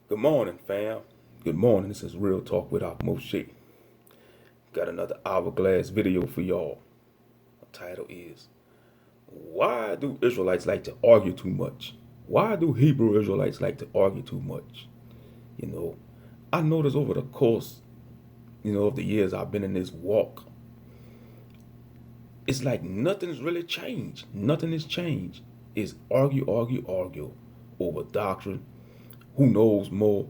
Good morning, fam. Good morning. This is Real Talk with Moshe. Got another Hourglass video for y'all. The title is, Why do Israelites like to argue too much? Why do Hebrew Israelites like to argue too much? You know, I noticed over the course, of the years I've been in this walk, it's like nothing's really changed. Nothing has changed. It's argue over doctrine. Who knows more?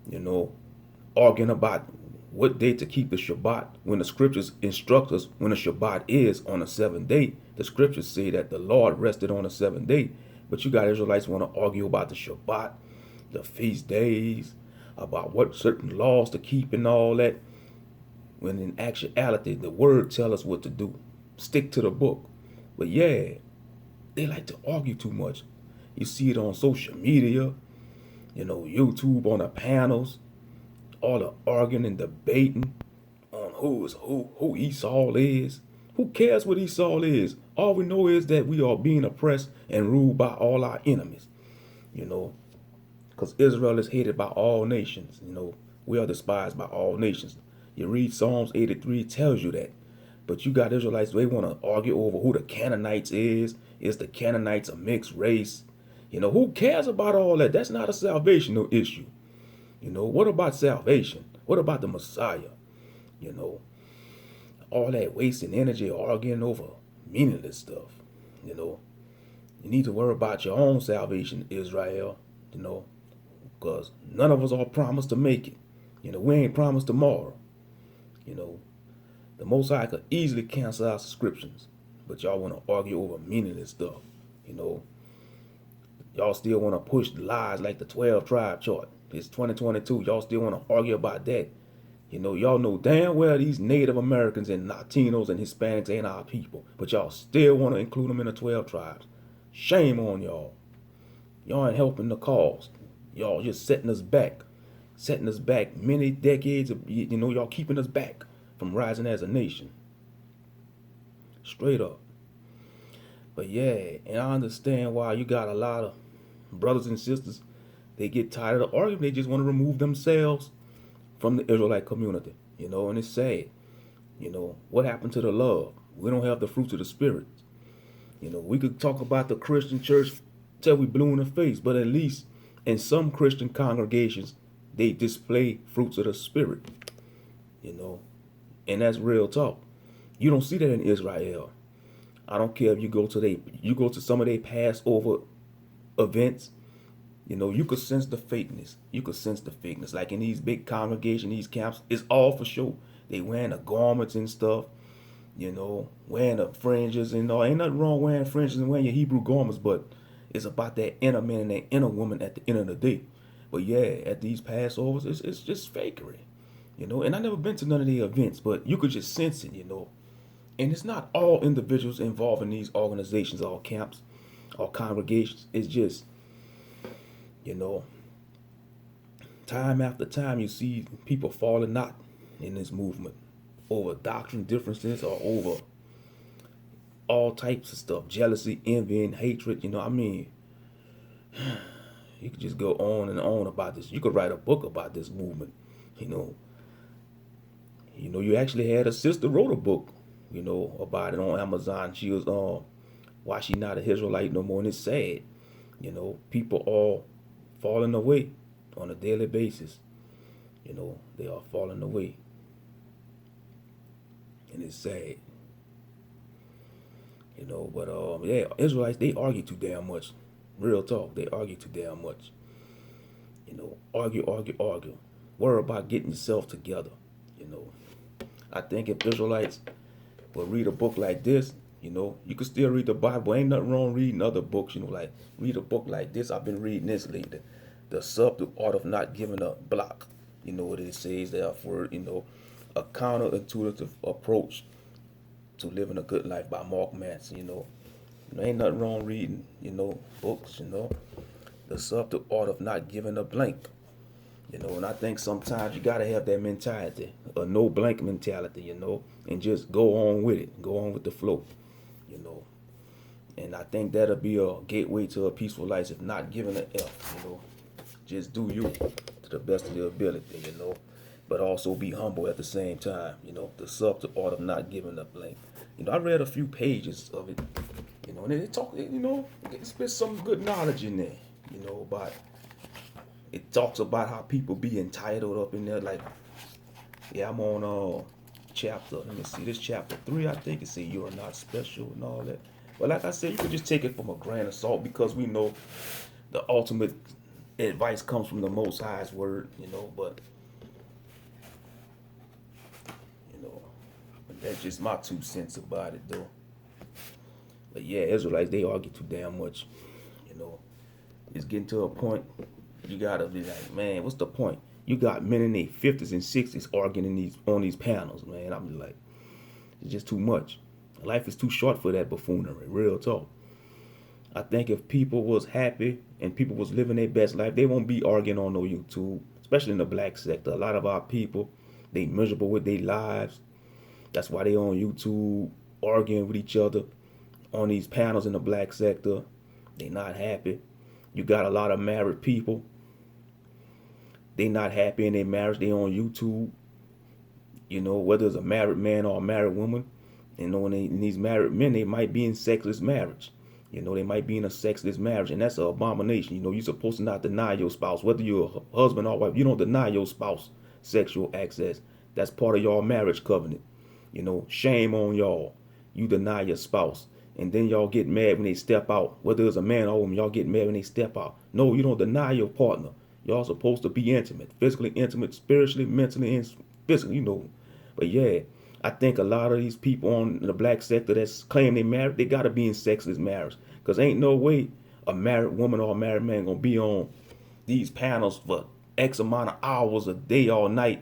You know, arguing about what day to keep the Shabbat when the scriptures instruct us when the Shabbat is on the seventh day. The scriptures say that the Lord rested on the seventh day. But you got Israelites want to argue about the Shabbat, the feast days, about what certain laws to keep and all that. When in actuality, the word tell us what to do. Stick to the book. But yeah, they like to argue too much. You see it on social media, YouTube on the panels, all the arguing and debating on who Esau is. Who cares what Esau is? All we know is that we are being oppressed and ruled by all our enemies. You know, because Israel is hated by all nations. We are despised by all nations. You read Psalms 83, tells you that. But you got Israelites, they want to argue over who the Canaanites is. Is the Canaanites a mixed race? Who cares about all that? That's not a salvational issue. What about salvation? What about the Messiah? You know, all that wasting energy arguing over meaningless stuff. You need to worry about your own salvation, Israel. Because none of us are promised to make it. We ain't promised tomorrow. The Most High could easily cancel our subscriptions, but y'all want to argue over meaningless stuff. Y'all still want to push lies like the 12 tribe chart. It's 2022. Y'all still want to argue about that. Y'all know damn well these Native Americans and Latinos and Hispanics ain't our people, but y'all still want to include them in the 12 tribes. Shame on y'all. Y'all ain't helping the cause. Y'all just setting us back. Setting us back many decades of, y'all keeping us back from rising as a nation. Straight up. But yeah, and I understand why you got a lot of brothers and sisters, they get tired of the argument. They just want to remove themselves from the Israelite community. And it's sad. What happened to the love? We don't have the fruits of the Spirit. We could talk about the Christian church till we blue in the face, but at least in some Christian congregations, they display fruits of the Spirit. And that's real talk. You don't see that in Israel. I don't care if you go to some of their Passover events. You could sense the fakeness. You could sense the fakeness. Like in these big congregations, these camps, it's all for show. They wearing the garments and stuff, wearing the fringes and all. Ain't nothing wrong wearing fringes and wearing your Hebrew garments, but it's about that inner man and that inner woman at the end of the day. But yeah, at these Passovers, it's just fakery. And I never been to none of the events, but you could just sense it, And it's not all individuals involved in these organizations or camps or congregations. It's just, time after time you see people falling out in this movement over doctrine differences or over all types of stuff, jealousy, envy, and hatred. You could just go on and on about this. You could write a book about this movement. You actually had a sister wrote a book, about it on Amazon. She was why she not a Israelite no more, and it's sad. People are falling away on a daily basis. They are falling away. And it's sad. But yeah, Israelites, they argue too damn much. Real talk, they argue too damn much. Argue. Worry about getting yourself together. I think if Israelites will read a book like this, you can still read the Bible. Ain't nothing wrong reading other books, like read a book like this. I've been reading this lately. The Subtle Art of Not Giving a Block. What it says there for, a counterintuitive approach to living a good life by Mark Manson. Ain't nothing wrong reading, books, The Subtle Art of Not Giving a Blank. And I think sometimes you gotta have that mentality, a no blank mentality, and just go on with it, go on with the flow, And I think that'll be a gateway to a peaceful life, if not giving an F, Just do you to the best of your ability, you know. But also be humble at the same time, you know. The subtle art of not giving up blame. You know, I read a few pages of it, you know, and it talk, you know, it's been some good knowledge in there, you know, about it talks about how people be entitled up in there. Like, yeah, I'm on chapter. Let me see, this chapter 3, I think it says you are not special and all that. But like I said, you can just take it from a grain of salt because we know the ultimate advice comes from the Most High's word, you know. But you know, that's just my 2 cents about it, though. But yeah, Israelites, they argue too damn much, you know. It's getting to a point you gotta be like, man, what's the point? You got men in their 50s and 60s arguing on these panels, man. I'm like, it's just too much. Life is too short for that buffoonery. Real talk. I think if people was happy and people was living their best life, they won't be arguing on no YouTube, especially in the black sector. A lot of our people, they miserable with their lives. That's why they on YouTube arguing with each other on these panels in the black sector. They not happy. You got a lot of married people. They not happy in their marriage. They on YouTube. You know, whether it's a married man or a married woman. You know, and these married men, they might be in sexless marriage. You know, they might be in a sexless marriage, and that's an abomination. You know, you're supposed to not deny your spouse, whether you're a husband or wife. You don't deny your spouse sexual access. That's part of your marriage covenant. You know, shame on y'all. You deny your spouse, and then y'all get mad when they step out. Whether it's a man or woman, y'all get mad when they step out. No, you don't deny your partner. Y'all supposed to be intimate, physically intimate, spiritually, mentally, and physically. You know, but yeah. I think a lot of these people on the black sector that's claim they married, they gotta be in sexless marriage. Cause ain't no way a married woman or a married man gonna be on these panels for X amount of hours a day all night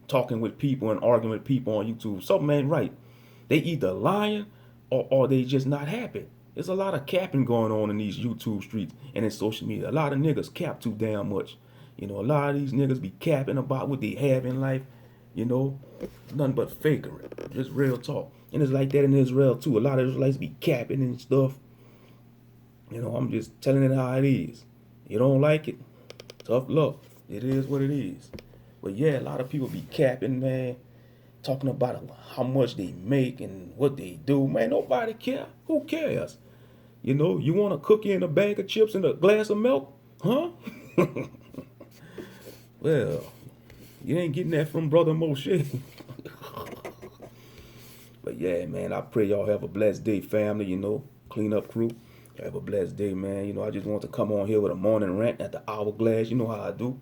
talking with people and arguing with people on YouTube. Something ain't right. They either lying or they just not happy. There's a lot of capping going on in these YouTube streets and in social media. A lot of niggas cap too damn much. You know, a lot of these niggas be capping about what they have in life. You know, nothing but fakery. Just real talk. And it's like that in Israel too. A lot of Israelites be capping and stuff. You know, I'm just telling it how it is. You don't like it? Tough luck. It is what it is. But yeah, a lot of people be capping, man. Talking about how much they make and what they do. Man, nobody care. Who cares? You know, you want a cookie and a bag of chips and a glass of milk? Huh? Well, you ain't getting that from Brother Moshe. But yeah, man, I pray y'all have a blessed day, family, you know, clean up crew. Have a blessed day, man. You know, I just want to come on here with a morning rant at the Hourglass. You know how I do.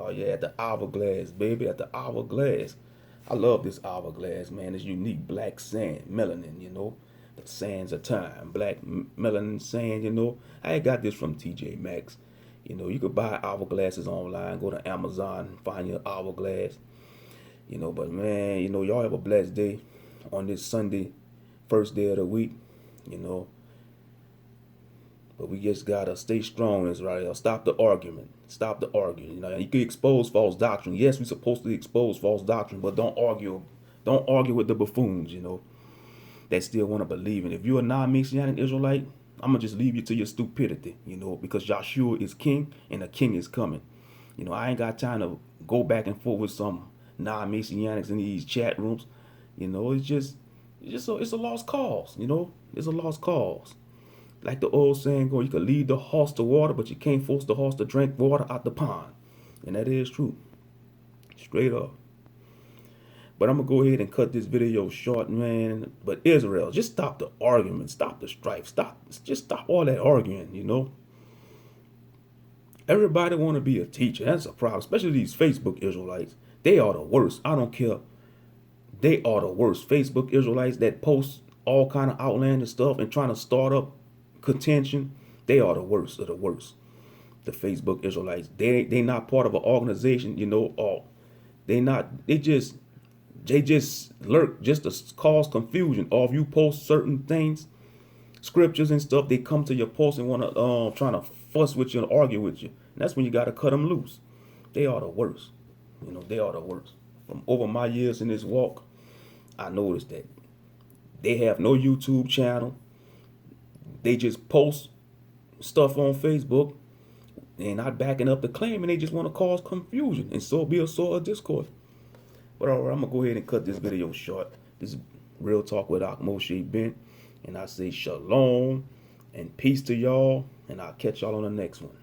Oh yeah, at the Hourglass, baby, at the Hourglass. I love this Hourglass, man. It's unique black sand, melanin, you know. The sands of time, black melanin sand, you know. I ain't got this from TJ Maxx. You know, you could buy hourglasses online, go to Amazon, find your hourglass. You know, but man, you know, y'all have a blessed day on this Sunday, first day of the week, you know. But we just gotta stay strong, Israel. Stop the argument. Stop the arguing. You know, you can expose false doctrine. Yes, we're supposed to expose false doctrine, but don't argue. Don't argue with the buffoons, you know, that still want to believe in. If you're a non-Messianic Israelite, I'm gonna just leave you to your stupidity, you know, because Yahshua is king and a king is coming. You know, I ain't got time to go back and forth with some non-Messianics in these chat rooms. You know, it's a lost cause. You know, it's a lost cause. Like the old saying go, you can lead the horse to water, but you can't force the horse to drink water out the pond. And that is true. Straight up. But I'm going to go ahead and cut this video short, man. But Israel, just stop the argument. Stop the strife. Just stop all that arguing, you know. Everybody want to be a teacher. That's a problem. Especially these Facebook Israelites. They are the worst. I don't care. They are the worst. Facebook Israelites that post all kind of outlandish stuff and trying to start up contention. They are the worst of the worst. The Facebook Israelites. They not part of an organization, you know, or they just lurk just to cause confusion. Or if you post certain things, scriptures and stuff, they come to your post and want to trying to fuss with you and argue with you. And that's when you got to cut them loose. They are the worst. You know, they are the worst. From over my years in this walk, I noticed that they have no YouTube channel. They just post stuff on Facebook and not backing up the claim, and they just want to cause confusion and so be a sort of discourse. But all right, I'm gonna go ahead and cut this video short. This is Real Talk with Moshe Ben, and I say shalom and peace to y'all, and I'll catch y'all on the next one.